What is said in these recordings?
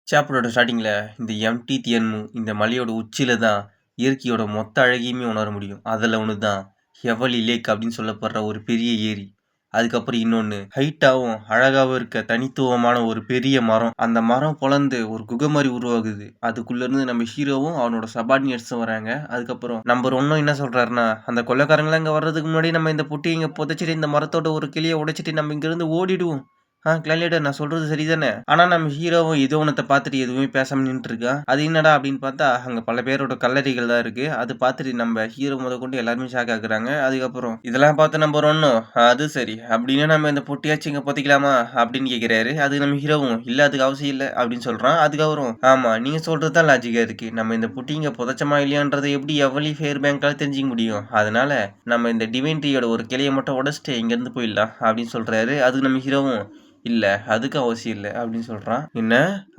சாப்டரோட ஸ்டார்ட்டிங்ல இந்த எம்டி தியன்மு இந்த மலையோட உச்சியில தான் இயற்கையோட மொத்த அழகையுமே உணர முடியும். அதுல ஒண்ணு தான் ஹெவலி லேக் அப்படின்னு சொல்லப்படுற ஒரு பெரிய ஏரி. அதுக்கப்புறம் இன்னொன்னு ஹைட்டாவும் அழகாவும் இருக்க தனித்துவமான ஒரு பெரிய மரம். அந்த மரம் பொளந்து ஒரு குகை மாதிரி உருவாகுது. அதுக்குள்ள இருந்து நம்ம ஹீரோவும் அவனோட சபார்டினேட்ஸும் வராங்க. அதுக்கப்புறம் நம்பர் ஒன்னும் என்ன சொல்றாருன்னா, அந்த கொள்ளைக்காரங்களாம் இங்க வர்றதுக்கு முன்னாடி நம்ம இந்த பொட்டியை இங்க புதைச்சிட்டு இந்த மரத்தோட ஒரு கிளியை உடைச்சிட்டு நம்ம இங்க இருந்து ஓடிடுவோம். கிளான் லீடர் நான் சொல்றது சரிதானே? ஆனா நம்ம ஹீரோவும் ஏதோ ஒன்னத்த பார்த்துட்டு எதுவுமே பேசாம நின்னுட்டுருக்கான். அது என்னடா அப்படின்னு பார்த்தா, அங்க பல பேரோட கல்லறைகள் தான் இருக்கு. அது பார்த்துட்டு நம்ம ஹீரோ முதற்கொண்டு எல்லாருமே ஷாக் ஆகுறாங்க. அதுக்கப்புறம் இதெல்லாம் பார்த்து நம்பர் ஒன்னும் அது சரி. அப்படின்னா நம்ம இந்த பொட்டியாச்சும் இங்க பொத்திக்கலாமா? அப்படின்னு கேட்கிறாரு. அதுக்கு நம்ம ஹீரோவும் இல்ல அதுக்கு அவசியம் இல்ல அப்படின்னு சொல்றான். அதுக்கப்புறம் ஆமா நீங்க சொல்றது தான் லாஜிக்கா இருக்கு. நம்ம இந்த பொட்டி இங்க புதைச்சமா இல்லையான்றதை எப்படி எவ்வளி ஃபேர் பேங்கால தெரிஞ்சுக்க முடியும்? அதனால நம்ம இந்த டிவைன் ட்ரீயோட ஒரு கிளைய மட்டும் உடைச்சிட்டு இங்க இருந்து போயிடலாம் அப்படின்னு சொல்றாரு. அதுக்கு நம்ம ஹீரோவும் இல்ல அதுக்கு அவசியம் இல்ல அப்படின்னு சொல்றான். என்ன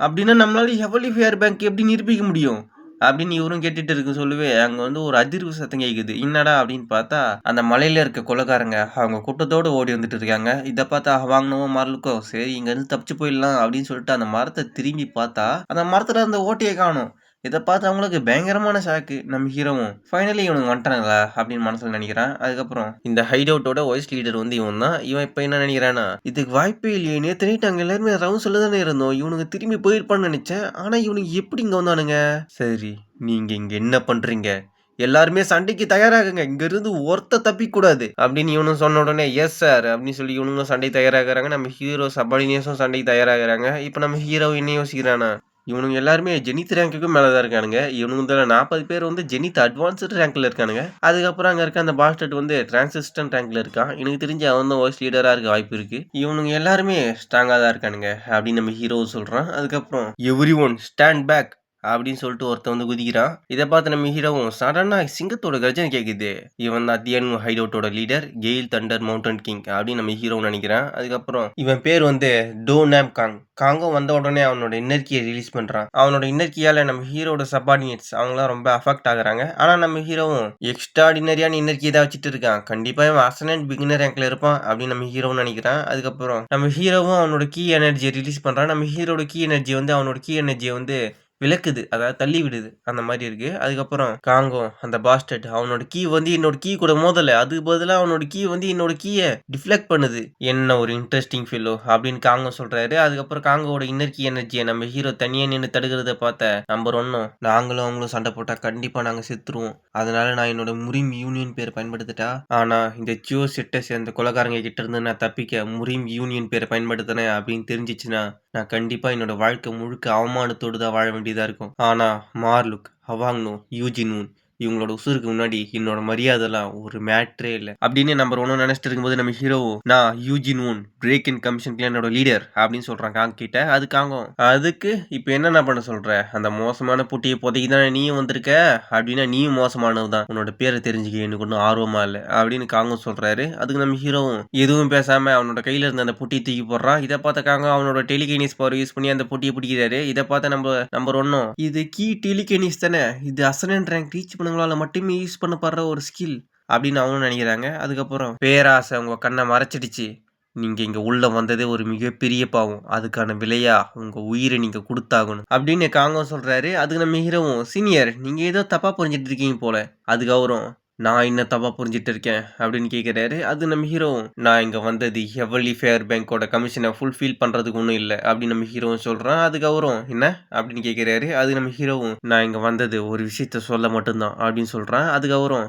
அப்படின்னா நம்மளால ஹெவலி ஃபேர் பேங்க் எப்படி நிரூபிக்க முடியும் அப்படின்னு இவரும் கேட்டுட்டு இருக்க சொல்லவே அங்க வந்து ஒரு அதிர்வு சத்தம் கேக்குது. என்னடா அப்படின்னு பார்த்தா அந்த மலையில இருக்க கொலைக்காரங்க அவங்க கூட்டத்தோட ஓடி வந்துட்டு இருக்காங்க. இதை பார்த்தா வாங்கினவும் மாறலுக்கும் சரி இங்க இருந்து தப்பிச்சு போயிடலாம் அப்படின்னு சொல்லிட்டு அந்த மரத்தை திரும்பி பார்த்தா அந்த மரத்துல அந்த ஓட்டையை காணும். இதை பார்த்து அவங்களுக்கு பயங்கரமான ஷாக்கு. நம்ம ஹீரோவும் ஃபைனலி இவனுக்கு வந்துட்டானுங்களா அப்படின்னு மனசுல நினைக்கிறான். அதுக்கப்புறம் இந்த ஹைட் அவுட்டோட வாய்ஸ் லீடர் வந்து இவன் தான். இவன் இப்ப என்ன நினைக்கிறானா, இதுக்கு வாய்ப்பே இல்லையே, நேத்து நைட் அங்க எல்லாருமே ரவுண்ட்ஸ்ல தானே இருந்தோம், இவனுங்க திரும்பி போயிருப்பான்னு நினைச்சேன். ஆனா இவனுங்க எப்படி இங்க வந்தானுங்க? சரி, நீங்க இங்க என்ன பண்றீங்க? எல்லாருமே சண்டைக்கு தயாராகுங்க, இங்க இருந்து ஒருத்த தப்பிக்க கூடாது அப்படின்னு இவனும் சொன்ன உடனே எஸ் சார் அப்படின்னு சொல்லி இவனுங்களும் சண்டை தயாராகிறாங்க. நம்ம ஹீரோ சபார்டினேட்ஸும் சண்டைக்கு தயாராகிறாங்க. இப்ப நம்ம ஹீரோ என்ன யோசிக்கிறானா, இவனுங்க எல்லாருமே ஜெனித் ரேங்க்குக்கும் மேல தான் இருக்கானுங்க. இவனுங்க 40 பேர் வந்து ஜெனித் அட்வான்ஸ்டு ரேங்க்ல இருக்கானுங்க. அதுக்கப்புறம் அங்க இருக்க அந்த பாஸ்டர்ட் வந்து டிரான்சிஸ்டன்ட் ரேங்க்ல இருக்கான். எனக்கு தெரிஞ்சு அவன் தான் வாய்ஸ் லீடரா இருக்க வாய்ப்பு இருக்கு. இவனுங்க எல்லாருமே ஸ்ட்ராங்கா தான் இருக்கானுங்க அப்படின்னு நம்ம ஹீரோ சொல்றான். அதுக்கப்புறம் எவ்ரி ஒன் ஸ்டாண்ட் பேக் அப்படின்னு சொல்லிட்டு ஒருத்தன் வந்து குதிக்கிறான். இதை பார்த்து நம்ம ஹீரோவும் சடனா சிங்கத்தோட கர்ஜனை கேக்குது. இவன் தான் தியன் ஹைட் அவுட்டோட லீடர் கெயில் தண்டர் மவுண்டன் கிங் அப்படின்னு நம்ம ஹீரோ நினைக்கிறான். அதுக்கப்புறம் இவன் பேர் வந்து டோ நேம் காங். காங்கும் வந்த உடனே அவனோட இன்னர்கியை ரிலீஸ் பண்றான். அவனோட இன்னர்கியால நம்ம ஹீரோட சபார்டினேட்ஸ் அவங்களாம் ரொம்ப அஃபெக்ட் ஆகுறாங்க. ஆனா நம்ம ஹீரோவும் எக்ஸ்ட்ராடினரியான இன்னர்கியை தான் வச்சுட்டு இருக்கான். கண்டிப்பா இவன் அசனன்ட் பிகினர் ரேங்க்ல இருப்பான் அப்படின்னு நம்ம ஹீரோவும் நினைக்கிறான். அதுக்கப்புறம் நம்ம ஹீரோவும் அவனோட கீ எனர்ஜியை ரிலீஸ் பண்றான். நம்ம ஹீரோட கீ எனர்ஜி வந்து அவனோட கீ எனர்ஜியை வந்து விலக்குது. அதாவது தள்ளி விடுது. அந்த மாரி இருக்கு. அதுக்கப்புறம் காங்கும் அந்த பாஸ்டர்ட் அவனோட கீ வந்து என்னோட கீ கூட மோதல. அதுக்கு பதிலா அவனோட கீ வந்து என்னோட கீய டிஃப்ளெக்ட் பண்ணுது. என்ன ஒரு இன்ட்ரஸ்டிங் ஃபெல்லோ அப்படின்னு காங்கும் சொல்றாரு. அதுக்கப்புறம் காங்கோட இன்னர் கீ எனர்ஜிய நம்ம ஹீரோ தனியா நின்னு தடுக்கிறத பார்த்த நம்பர் ஒன்னும் நாங்களும் அவங்களும் சண்டை போட்டா கண்டிப்பா நாங்க செத்துருவோம். அதனால நான் என்னோட முரிம் யூனியன் பேரை பயன்படுத்திட்டா. ஆனா இந்த சியோ செட்டஸ் அந்த கொலைகாரங்க கிட்ட இருந்து நான் தப்பிக்க முரிம் யூனியன் பேரை பயன்படுத்தினேன் அப்படின்னு தெரிஞ்சிச்சுன்னா நான் கண்டிப்பா என்னோட வாழ்க்கை முழுக்க அவமானத்தோடு தான் வாழ வேண்டியதா இருக்கும். ஆனா மார்லுக், ஹவாங்னோ, யூஜினூன் இவங்களோட உசுருக்கு முன்னாடி என்னோட மரியாதைலாம் ஒரு மேட்ரே இல்ல அப்படின்னு நம்பர் ஒன்னு நினைச்சிட்டு இருக்கும்போது நம்ம ஹீரோவும் நான் யூஜினூன் பிரேக் இன் கமிஷன் கிளானோட லீடர் அப்படின்னு சொல்றான் காங் கிட்ட. அது காங்கும் அதுக்கு இப்ப என்ன பண்ண சொல்ற, அந்த மோசமான புட்டியை புதைக்கி தானே நீயும் வந்திருக்க, அப்படின்னா நீயும் மோசமானதுதான், உன்னோட பேரை தெரிஞ்சுக்க எனக்கு ஒன்றும் ஆர்வமா இல்லை அப்படின்னு காங்கும் சொல்றாரு. அதுக்கு நம்ம ஹீரோவும் எதுவும் பேசாம அவனோட கையில இருந்த அந்த புட்டியை தூக்கி போடுறான். இதை பார்த்த காங்கம் அவனோட டெலிகைனிஸ் பவர் யூஸ் பண்ணி அந்த புட்டியை பிடிக்கிறாரு. இதை பார்த்த நம்பர் ஒன்னும் இது கீ டெலிகைனிஸ் தானே, இது அசனன்ட் ரேங்க் ரீச் பண்ணவங்களால மட்டுமே யூஸ் பண்ணப்படுற ஒரு ஸ்கில் அப்படின்னு அவனும் நினைக்கிறாங்க. அதுக்கப்புறம் பேராசை உங்க கண்ணை மறைச்சிடுச்சு, நீங்க இங்க உள்ள வந்ததே ஒரு மிகப்பெரிய பாவம், அதுக்கான விலையா உங்க உயிரை நீங்க கொடுத்தாகணும் அப்படின்னு காங்கம் சொல்றாரு. அதுக்கு நம்ம ஹீரோவும் சீனியர் நீங்க ஏதோ தப்பா புரிஞ்சிட்டு இருக்கீங்க போல. அதுக்கு அவரும் நான் என்ன தப்பா புரிஞ்சிட்டு இருக்கேன் அப்படின்னு கேட்கிறாரு. அது நம்ம ஹீரோவும் நான் இங்க வந்தது ஹெவலி ஃபேர் பேங்கோட கமிஷனை ஃபுல்ஃபில் பண்றதுக்கு ஒன்றும் இல்லை அப்படின்னு நம்ம ஹீரோவும் சொல்றான். அதுக்கு அவரும் என்ன அப்படின்னு கேட்கிறாரு. அது நம்ம ஹீரோவும் நான் இங்க வந்தது ஒரு விஷயத்த சொல்ல மட்டும்தான் அப்படின்னு சொல்றான். அதுக்கு அவரும்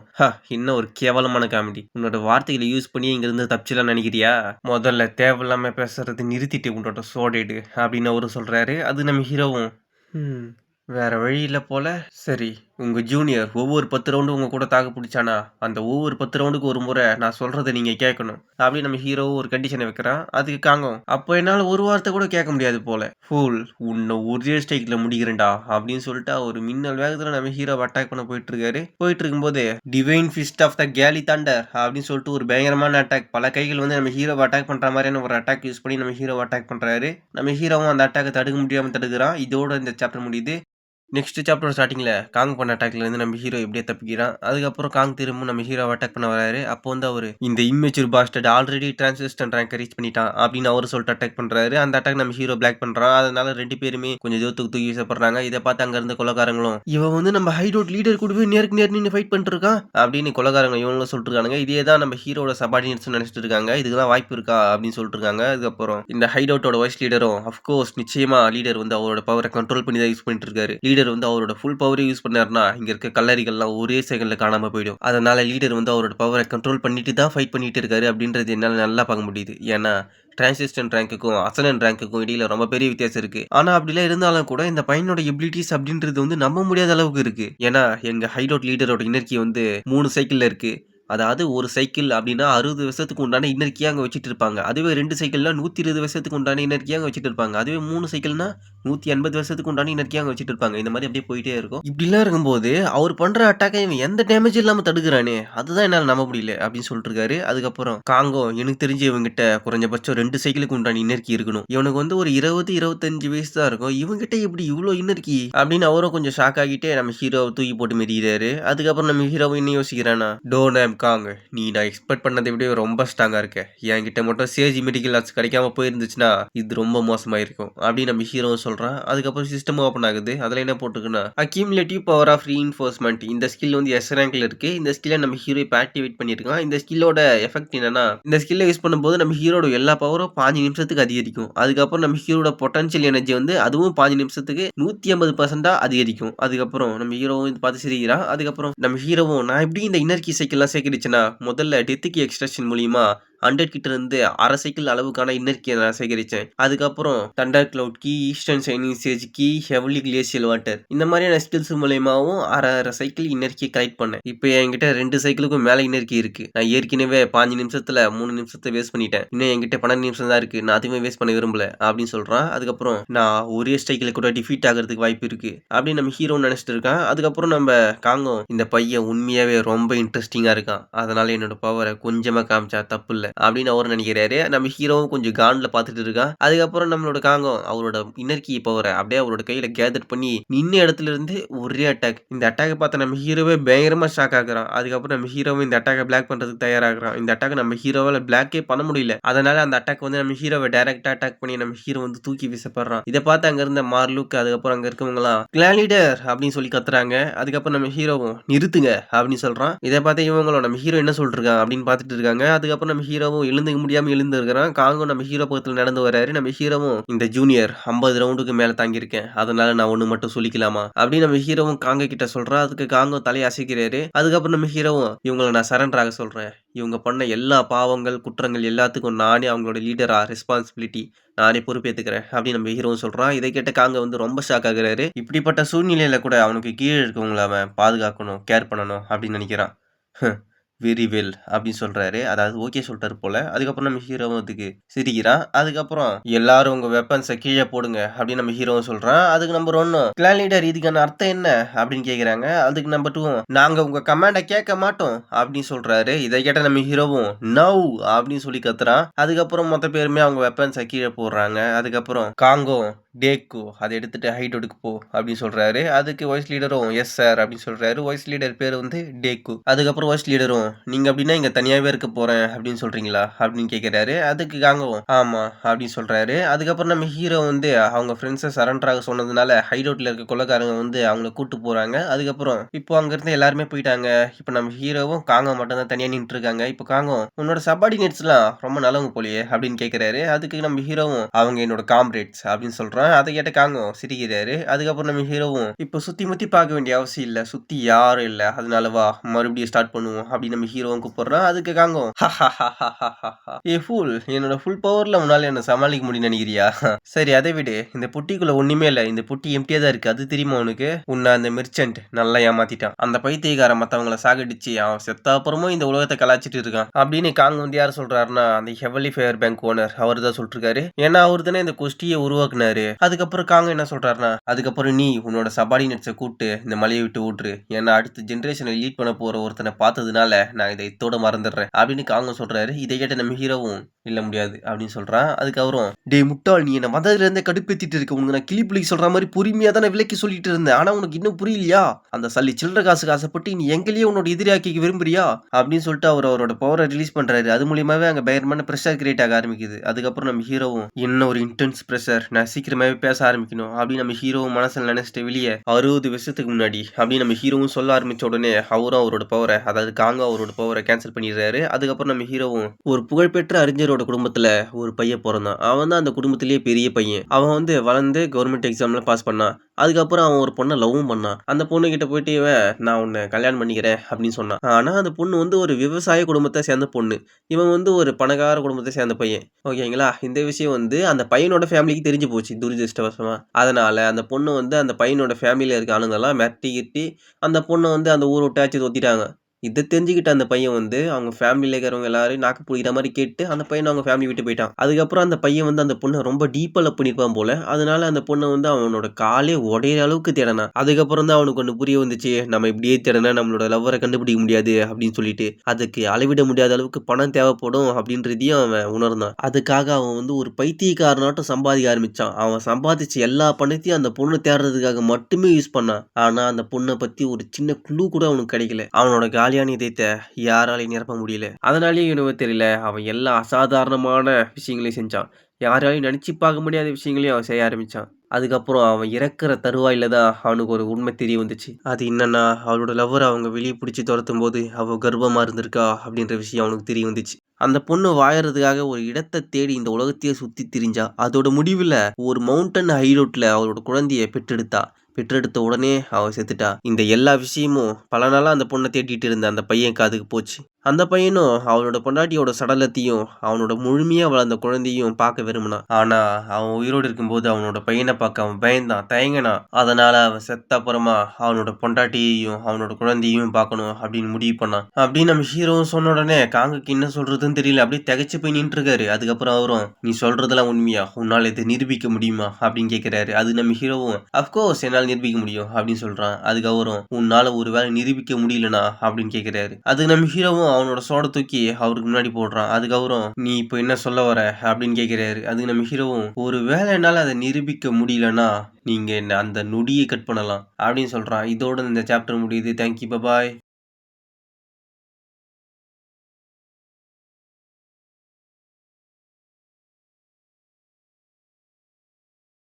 இன்னும் ஒரு கேவலமான காமெடி, உன்னோட வார்த்தைகளை யூஸ் பண்ணி இங்க இருந்து தப்பிச்சலாம் நினைக்கிறியா, முதல்ல தேவையில்லாம பேசுறது நிறுத்திட்டு உன்னோட சோடேடு அப்படின்னு அவரு சொல்றாரு. அது நம்ம ஹீரோவும் வேற வழி இல்ல போல. சரி, உங்க ஜூனியர் ஒவ்வொரு 10 ரவுண்டு உங்க கூட தாக்கு பிடிச்சானா, அந்த ஒவ்வொரு 10 ரவுண்டுக்கு ஒரு முறை நான் சொல்றதை நீங்க கேட்கணும் அப்படின்னு நம்ம ஹீரோ ஒரு கண்டிஷனை வைக்கிறான். அதுக்கு காங்கும் அப்போ என்னால ஒரு வார்த்தை கூட கேட்க முடியாது போல. ஃபூல், உன்னை ஒரே ஸ்ட்ரைக்ல முடிக்கிறேன்டா அப்படின்னு சொல்லிட்டு ஒரு மின்னல் வேகத்துல நம்ம ஹீரோ அட்டாக் பண்ண போயிட்டு இருக்காரு. போயிட்டு இருக்கும்போது டிவைன் ஃபிஸ்ட் ஆஃப் த கேலி தண்டர் அப்படின்னு சொல்லிட்டு ஒரு பயங்கரமான அட்டாக், பல கைகள் வந்து நம்ம ஹீரோவை அட்டாக் பண்ற மாதிரியான ஒரு அட்டாக் யூஸ் பண்ணி நம்ம ஹீரோவை அட்டாக் பண்றாரு. நம்ம ஹீரோவும் அந்த அட்டாக்கை தடுக்க முடியாம தடுக்கிறான். இதோட இந்த சாப்டர் முடியுது. நெக்ஸ்ட் சாப்டர் ஸ்டார்ட்டிங்ல காங் பண்ண அட்டாக்ல இருந்து நம்ம ஹீரோ எப்படியே தப்பிக்கிறான். அதுக்கப்புறம் காங் திரும்ப நம்ம ஹீரோவை அட்டாக் பண்ண வராரு. அப்போ வந்து அவரு இந்த இம்மெச்சூர் பாஸ்டர்ட் ஆல்ரெடி டிரான்சிஸ்டன் ரேங்க் ரீச் பண்ணிட்டான் அப்படின்னு அவரு சொல்லிட்டு அட்டாக் பண்றாரு. அந்த அட்டாக் நம்ம ஹீரோ பிளாக் பண்றான். அதனால 2 பேருமே கொஞ்சம் தூரத்துக்கு தூக்கி வீசப்படுறாங்க. இதை பார்த்து அங்க இருந்த கொலகாரங்களும் இவன் வந்து நம்ம ஹைட் அவுட் லீடர் கூடவே நேருக்கு நேர் நின்று ஃபைட் பண்ணிட்டு இருக்கான் அப்படின்னு கொலகாரங்க இவங்களும் சொல்லிட்டு இருக்காங்க. இதே தான் நம்ம ஹீரோட சபார்டினேட்ஸ் நினைச்சிட்டு இருக்காங்க. இதுக்குதான் வாய்ப்பு இருக்கா அப்படின்னு சொல்லிட்டு இருக்காங்க. அதுக்கப்புறம் இந்த ஹைட் அவுட்டோட வைஸ் லீடரும் அஃப்கோர்ஸ் நிச்சயமா லீடர் வந்து அவரோட பவரை கண்ட்ரோல் பண்ணி தான் யூஸ் பண்ணிட்டு இருக்காரு. லீடர் வந்து அவரோட ஃபுல் பவரை யூஸ் பண்ணாருன்னா இங்க இருக்க கல்லறிகள்லாம் ஒரே செகண்ட்ல காணாம போயிடும். அதனால லீடர் வந்து அவரோட பவரை கண்ட்ரோல் பண்ணிட்டு தான் ஃபைட் பண்ணிட்டு இருக்காரு அப்படின்றது என்னால நல்லா பார்க்க முடியுது. ஏன்னா டிரான்சிஸ்டன் ரேங்க்குக்கும் அசலன் ரேங்க்குக்கும் இடையில ரொம்ப பெரிய வித்தியாசம் இருக்கு. ஆனா அப்படிலாம் இருந்தாலும் கூட இந்த பையனோட எபிலிட்டிஸ் அப்படின்றது வந்து நம்ப முடியாத அளவுக்கு இருக்கு. ஏன்னா எங்க ஹைடவுட் லீடரோட எனர்ஜி வந்து 3 சைக்கிள்ல இருக்கு. அதாவது ஒரு சைக்கிள் அப்படின்னா 60 வருஷத்துக்கு உண்டான இன்னர் கீ அங்க வச்சுட்டு இருப்பாங்க. அதுவே 2 சைக்கிள்னா 120 வருஷத்துக்கு உண்டான இன்னர் கீ அங்க வச்சுட்டு இருப்பாங்க. அதுவே 3 சைக்கிள்னா 180 வருஷத்துக்கு உண்டான இன்னர் கீ அங்க வச்சுட்டு இருப்பாங்க. இந்த மாதிரி அப்படியே போயிட்டே இருக்கும். இப்படிலாம் இருக்கும்போது அவர் பண்ற அட்டாக்கை இவன் எந்த டேமேஜ் இல்லாம தடுக்கிறானே, அதுதான் என்னால நம்ப முடியல அப்படின்னு சொல்லிட்டு இருக்காரு. அதுக்கப்புறம் காங்கோ எனக்கு தெரிஞ்சு இவங்கிட்ட குறைஞ்சபட்சம் 2 சைக்கிளுக்கு உண்டான இன்னர் கீ இருக்கணும். இவனுக்கு வந்து ஒரு 20, 25 வயசு தான் இருக்கும். இவங்கிட்ட எப்படி இவ்வளோ இன்னர் கீ அப்படின்னு அவரும் கொஞ்சம் ஷாக் ஆகிட்டு நம்ம ஹீரோவை தூக்கி போட்டு மிதிக்கிறாரு. அதுக்கப்புறம் நம்ம ஹீரோவை இன்னும் யோசிக்கிறானா, டோன் ஆம் காங், நீ நான் எக்ஸ்பெக்ட் பண்ணதை விட ரொம்ப ஸ்ட்ராங்கா இருக்க. என்கிட்ட மட்டும் சேஜ் மெடிக்கல் ஆர்ட்ஸ் கிடைக்காம போயிருந்துச்சுன்னா இது ரொம்ப மோசமாயிருக்கும் அப்படின்னு நம்ம ஹீரோ சொல்றான். அதுக்கப்புறம் சிஸ்டம் ஓப்பன் ஆகுது. அதுல என்ன போட்டுருக்குன்னா அக்யூமுலேட்டிவ் பவர் ஆஃப் ரீஇன்ஃபோர்ஸ்மெண்ட், இந்த ஸ்கில் வந்து எஸ் ரேங்க்ல இருக்கு. இந்த ஸ்கில்லை நம்ம ஹீரோ இப்போ ஆக்டிவேட் பண்ணியிருக்கான். இந்த ஸ்கில்லோட எஃபெக்ட் என்னன்னா, இந்த ஸ்கில்லை யூஸ் பண்ணும்போது நம்ம ஹீரோட எல்லா பவரும் 5 நிமிஷத்துக்கு அதிகரிக்கும். அதுக்கப்புறம் நம்ம ஹீரோட பொட்டன்ஷியல் எனர்ஜி வந்து அதுவும் 5 நிமிஷத்துக்கு 150% அதிகரிக்கும். அதுக்கப்புறம் நம்ம ஹீரோவும் இது பார்த்து சிரிக்கிறான். அதுக்கப்புறம் நம்ம ஹீரோவும் நான் எப்படி இந்த இன்னர் கீ சைக்கிள்லாம் சேகரிச்சேன்னா, முதல்ல டெத் கீ எக்ஸ்ட்ராக்ஷன் மூலியமா 100 கிட்ட இருந்து அரை சைக்கிள் அளவுக்கான இன்னர் கீ நான் சேகரிச்சேன். அதுக்கப்புறம் thunder cloud key, eastern shining sage key, heavenly glacial water, இந்த மாதிரியான ஸ்கில்ஸ் மூலியமாவும் அரை சைக்கிள் இன்னர் கீ கலெக்ட் பண்ணேன். இப்போ என்கிட்ட 2 சைக்கிளுக்கும் மேல இன்னர் கீ இருக்கு. நான் ஏற்கனவே 5 நிமிஷத்துல 3 நிமிஷத்தை வேஸ்ட் பண்ணிட்டேன். இன்னும் என்கிட்ட 12 நிமிஷம் தான் இருக்கு. நான் அதுவுமே வேஸ்ட் பண்ண விரும்பல அப்படின்னு சொல்றான். அதுக்கப்புறம் நான் ஒரே ஸ்ட்ரைக்கில் கூட டிஃபீட் ஆகிறதுக்கு வாய்ப்பு இருக்கு அப்படின்னு நம்ம ஹீரோ நினைச்சிட்டு இருக்கான். அதுக்கப்புறம் நம்ம காங்கம் இந்த பையன் உண்மையாவே ரொம்ப இன்ட்ரெஸ்டிங்கா இருக்கான். அதனால என்னோட பவரை கொஞ்சமா காமிச்சா தப்பு இல்ல அப்படின்னு அவர் நினைக்கிறாரு. நம்ம ஹீரோவும் கொஞ்சம் கான்ல பார்த்துட்டு இருக்கான். அதுக்கப்புறம் நம்மளோட காங்கம் அவரோட இன்னர் கீ பவரை அப்படியே அவரோட கையில கேதர் பண்ணி நின்ன இடத்துல இருந்து ஒரே அட்டாக். இந்த அட்டாக்கை பார்த்த நம்ம ஹீரோவே பயங்கரமா ஷாக் ஆகுறான். அதுக்கப்புறம் நம்ம ஹீரோவும் இந்த அட்டாக்கை பிளாக் பண்றதுக்கு தயாராகிறான். இந்த அட்டாக் நம்ம ஹீரோவால பிளாக்கே பண்ண முடியல. அதனால அந்த அட்டாக் வந்து நம்ம ஹீரோவை டைரக்டா அட்டாக் பண்ணி நம்ம ஹீரோ வந்து தூக்கி வீசப்படுறான். இதை பார்த்து அங்க இருந்த மார்லுக் அதுக்கப்புறம் அங்க இருக்கவங்க எல்லாம் கிளான் லீடர் அப்படின்னு சொல்லி கத்துறாங்க. அதுக்கப்புறம் நம்ம ஹீரோவும் நிறுத்துங்க அப்படின்னு சொல்றான். இதை பார்த்து இவங்களும் நம்ம ஹீரோ என்ன சொல்லிட்டு இருக்கான் அப்படின்னு பார்த்துட்டு இருக்காங்க. அதுக்கப்புறம் நம்ம ஹீரோவும் எழுந்துக்க முடியாம எழுந்து இருக்கிறான். காங்கும் நம்ம ஹீரோ பக்கத்துல நடந்து வராரு. நம்ம ஹீரோவும் இந்த ஜூனியர் 50 ரவுண்டுக்கு மேல தாங்கியிருக்கேன், அதனால நான் ஒண்ணு மட்டும் சொல்லிக்கலாமா அப்படின்னு நம்ம ஹீரோவும் காங்க கிட்ட சொல்றான். அதுக்கு காங்கும் தலையை அசைக்கிறாரு. அதுக்கப்புறம் நம்ம ஹீரோவும் இவங்களை நான் சரண்டர் ஆக சொல்றேன். இவங்க பண்ண எல்லா பாவங்கள் குற்றங்கள் எல்லாத்துக்கும் நானே அவங்களோட லீடரா ரெஸ்பான்சிபிலிட்டி நானே பொறுப்பேத்துக்கிறேன் அப்படின்னு நம்ம ஹீரோவும் சொல்றான். இதை கேட்ட காங்க வந்து ரொம்ப ஷாக் ஆகுறாரு. இப்படிப்பட்ட சூழ்நிலையில கூட அவனுக்கு கீழே இருக்கவங்கள அவன் பாதுகாக்கணும், கேர் பண்ணணும் அப்படின்னு நினைக்கிறான். வெரி வெல் அப்படின்னு சொல்றாரு. அதாவது ஓகே சொல்லிட்டாரு போல. அதுக்கப்புறம் நம்ம ஹீரோவும் அதுக்கு சிரிக்கிறான். அதுக்கப்புறம் எல்லாரும் உங்க வெப்பன்ஸை கீழே போடுங்க அப்படின்னு நம்ம ஹீரோவும் சொல்றான். அதுக்கு நம்பர் 1 கிளான் லீடர் இதுக்கான அர்த்தம் என்ன அப்படின்னு கேக்குறாங்க. அதுக்கு நம்பர் 2 நாங்க உங்க கமாண்ட கேட்க மாட்டோம் அப்படின்னு சொல்றாரு. இதை கேட்ட நம்ம ஹீரோவும் நவ் அப்படின்னு சொல்லி கத்துறான். அதுக்கப்புறம் மொத்த பேருமே அவங்க வெப்பன்ஸை கீழே போடுறாங்க. அதுக்கப்புறம் காங்கோ டேக்கு அதை எடுத்துட்டு ஹைடோடுக்கு போ அப்படின்னு சொல்றாரு. அதுக்கு வாய்ஸ் லீடரும் எஸ் சார் அப்படின்னு சொல்றாரு. வாய்ஸ் லீடர் பேர் வந்து டேக்கு. அதுக்கப்புறம் வாய்ஸ் லீடரும் நீங்க அப்படின்னா இங்க தனியாவே இருக்க போறேன் அப்படின்னு சொல்றீங்களா அப்படின்னு கேட்கிறாரு. அதுக்கு காங்கவும் ஆமா அப்படின்னு சொல்றாரு. அதுக்கப்புறம் நம்ம ஹீரோ வந்து அவங்க ஃப்ரெண்ட்ஸை சரண்டர் ஆக சொன்னதுனால ஹைடவுட்ல இருக்க கொள்ளக்காரங்க வந்து அவங்கள கூட்டு போறாங்க. அதுக்கப்புறம் இப்போ அங்க இருந்து எல்லாருமே போயிட்டாங்க. இப்போ நம்ம ஹீரோவும் காங்கம் மட்டும் தான் தனியா நின்று இருக்காங்க. இப்போ காங்கம் உன்னோட சபார்டினேட்ஸ் எல்லாம் ரொம்ப நல்லவங்க போலியே அப்படின்னு கேட்கிறாரு. அதுக்கு நம்ம ஹீரோவும் அவங்க என்னோட காம்ரேட்ஸ் அப்படின்னு சொல்றான். அதை கேட்ட காங்கம் சிரிக்கிறாரு. அதுக்கப்புறம் நம்ம ஹீரோவும் இப்போ சுத்தி முத்தி பார்க்க வேண்டிய அவசியம் இல்ல, சுத்தி யாரும் இல்ல, அதனால வா மறுபடியும் ஸ்டார்ட் பண்ணுவோம் அப்படின்னு நம்ம ஹீரோவும் கூப்பிடுறான். அதுக்கு காங்கம் ஏ ஃபுல் என்னோட ஃபுல் பவர்ல உன்னால என்ன சமாளிக்க முடியும்னு நினைக்கிறியா? சரி அதை விடு, இந்த பொட்டிக்குள்ள ஒண்ணுமே இல்ல, இந்த பொட்டி எம்டியா தான் இருக்கு, அது தெரியுமா உனக்கு? உன்னை அந்த மெர்ச்சன்ட் நல்லா ஏமாத்திட்டான். அந்த பைத்தியக்காரன் மத்தவங்களை சாகடிச்சு அவன் செத்த அப்புறமும் இந்த உலகத்தை கலாச்சிட்டு இருக்கான் அப்படின்னு காங்க வந்து யார் சொல்றாருன்னா அந்த ஹெவலி ஃபயர் பேங்க் ஓனர் அவர் தான் சொல்லிட்டு இருக்காரு. ஏன்னா அவர் தானே இந்த கொஸ்டியை உருவாக்குனாரு. அதுக்கப்புறம் காங்க என்ன சொல்றாருன்னா அதுக்கப்புறம் நீ உன்னோட சபார்டினேட்ஸை கூப்பிட்டு இந்த மலையை விட்டு ஓட்டுரு. ஏன்னா அடுத்த ஜென்ரேஷனை லீட் பண்ண போற ஒருத்தனை பார்த்ததுனால நான் இதை இத்தோட மறந்துடுறேன் அப்படின்னு காங்கம் சொல்றாரு. இதை கேட்ட நம்ம ஹீரோவும் இல்ல முடியாது அப்படின்னு சொல்றான். அதுக்கு அவரும் டேய் முட்டாள், நீ என்ன வந்ததுல இருந்தே கடுப்பேத்திட்டு இருக்க. உனக்கு நான் கிளி பிள்ளைக்கு சொல்ற மாதிரி பொறுமையா தான் விலைக்கு சொல்லிட்டு இருந்தேன். ஆனா உனக்கு இன்னும் புரியலையா? அந்த சல்லி சில்லற காசுக்கு ஆசைப்பட்டு நீ எங்களையே உன்னோட எதிரியாக்கிக்க விரும்புறியா அப்படின்னு சொல்லிட்டு அவரோட பவரை ரிலீஸ் பண்றாரு. அது மூலியமாவே அங்க பயங்கரமான பிரஷர் கிரியேட் ஆக ஆரம்பிக்குது. அதுக்கப்புறம் நம்ம ஹீரோவும் இன்னும் ஒரு இன்டென்ஸ் பிரஷர், நான் சீக்கிரமாவே பேச ஆரம்பிக்கணும் அப்படின்னு நம்ம ஹீரோவும் மனசுல நினைச்சிட்டு வெளியே 60 வருஷத்துக்கு முன்னாடி அப்படின்னு நம்ம ஹீரோவும் சொல்ல ஆரம்பிச்ச உடனே அவரும் அவரோட பவரை, அதாவது காங்க அவரோட பவரை கேன்சல் பண்ணிடுறாரு. அதுக்கப்புறம் நம்ம ஹீரோவும் ஒரு புகழ்பெற்ற அறிஞரோட குடும்பத்துல ஒரு பையன் பிறந்தான். அவன் தான் அந்த குடும்பத்திலேயே பெரிய பையன். அவன் வந்து வளர்ந்து கவர்மெண்ட் எக்ஸாம்ல பாஸ் பண்ணான். அதுக்கப்புறம் அவன் ஒரு பொண்ணை லவ்வும் பண்ணான். அந்த பொண்ணு கிட்ட போயிட்டு இவன் நான் உன்னை கல்யாணம் பண்ணிக்கிறேன் அப்படின்னு சொன்னான். ஆனா அந்த பொண்ணு வந்து ஒரு விவசாய குடும்பத்தை சேர்ந்த பொண்ணு. இவன் வந்து ஒரு பணக்கார குடும்பத்தை சேர்ந்த பையன். ஓகேங்களா? இந்த விஷயம் வந்து அந்த பையனோட ஃபேமிலிக்கு தெரிஞ்சு போச்சு துரதிர்ஷ்டவசமா. அதனால அந்த பொண்ணு வந்து அந்த பையனோட ஃபேமிலியில இருக்க ஆளுங்கெல்லாம் மிரட்டி கிட்டி அந்த பொண்ணை வந்து அந்த ஊரை விட்டாச்சு தொத்திட்டாங்க. இத தெரிஞ்சுக்கிட்ட அந்த பையன் வந்து அவங்க ஃபேமிலில இருக்கிறவங்க எல்லாரையும் நாக்கு புடிக்கிற மாரி கேட்டு அந்த பையன அவங்க ஃபேமிலி விட்டு போயிட்டான். அதுக்கப்புறம் அந்த பையன் வந்து அந்த பொண்ண ரொம்ப டீப்பா லவ் பண்ணியிருப்பான் போல. அதனால அந்த பொண்ண வந்து அவனோட காலே உடையிற அளவுக்கு தேடுனான். அதுக்கப்புறம் தான் அவனுக்கு ஒண்ணு புரிய வந்துச்சு. நம்ம இப்படியே தேடுனா நம்மளோட லவ்வர கண்டுபிடிக்க முடியாது அப்படின்னு சொல்லிட்டு. அதுக்கு அளவிட முடியாத அளவுக்கு பணம் தேவைப்படும் அப்படின்றதையும் அவன் உணர்ந்தான். அதுக்காக அவன் வந்து ஒரு பைத்தியக்காரனாட்டம் சம்பாதிக்க ஆரம்பிச்சான். அவன் சம்பாதிச்ச எல்லா பணத்தையும் அந்த பொண்ணு தேடுறதுக்காக மட்டுமே யூஸ் பண்ணான். ஆனா அந்த பொண்ண பத்தி ஒரு சின்ன க்ளூ கூட அவனுக்கு கிடைக்கல. அவனோட காலியான இதயத்தை யாராலையும் நிரப்ப முடியல. அதனாலேயே என்னவோ தெரியல, அவன் எல்லா அசாதாரணமான விஷயங்களையும் செஞ்சான். யாராலையும் நினைச்சு பார்க்க முடியாத விஷயங்களையும் அவன் செய்ய ஆரம்பிச்சான். அதுக்கப்புறம் அவன் இறக்குற தருவாயில தான் அவனுக்கு ஒரு உண்மை தெரிய வந்துச்சு. அது என்னன்னா, அவளோட லவ்வர அவங்க வெளிய புடிச்சு தொரத்தும்போது அவ கர்ப்பமா இருந்திருக்கா அப்படின்ற விஷயம் அவனுக்கு தெரிய வந்துச்சு. அந்த பொண்ணு வாழறதுக்காக ஒரு இடத்த தேடி இந்த உலகத்தையே சுத்தி திரிஞ்சா. அதோட முடிவுல ஒரு மவுண்டன் ஹைரோட்ல அவளோட குழந்தைய பெற்றெடுத்தா. பெற்றெடுத்த உடனே அவ செத்துட்டா. இந்த எல்லா விஷயமும் பல நாளா அந்த பொண்ண தேடிட்டு இருந்த அந்த பையன் காதுக்கு போச்சு. அந்த பையனும் அவனோட பொண்டாட்டியோட சடலத்தையும், அவனோட முழுமையா வளர்ந்த குழந்தையும் பார்க்க விரும்புனான். ஆனா, அவன் உயிரோடு இருக்கும்போது அவனோட பையன பார்க்க அவன் பயந்தான், தயங்கினான். அதனால அவன் செத்த அப்புறமா அவனோட பொண்டாட்டியையும், அவனோட குழந்தையையும் பார்க்கணும் அப்படின்னு முடிவு பண்ணான். அப்படின்னு நம்ம ஹீரோவும் சொன்ன உடனே காங்குக்கு என்ன சொல்றதுன்னு தெரியல. அப்படியே திகைச்சு போய் நின்னுட்டுருக்காரு. அதுக்கப்புறம் அவரும் நீ சொல்றதெல்லாம் உண்மையா? உன்னால இதை நிரூபிக்க முடியுமா? அப்படின்னு கேட்கிறாரு. அது நம்ம ஹீரோவும் அஃப்கோர்ஸ் என்னால நிரூபிக்க முடியும் அப்படின்னு சொல்றான். அதுக்கு அவரும் உன்னால ஒருவேளை நிரூபிக்க முடியலனா அப்படின்னு கேட்கிறாரு. அதுக்கு நம்ம ஹீரோவும் அவனோட சோட தூக்கி அவருக்கு முன்னாடி போடுறான். அதுக்கப்புறம் நீ இப்போ என்ன சொல்ல வர அப்படின்னு கேட்கிறாரு. அதுக்கு நம்ம ஹீரோவும் ஒரு வேளை என்னால அதை நிரூபிக்க முடியலனா நீங்க என்ன அந்த நொடியை கட் பண்ணலாம் அப்படின்னு சொல்றான். இதோட இந்த சாப்டர் முடியுது. தேங்க்யூ, பாய்.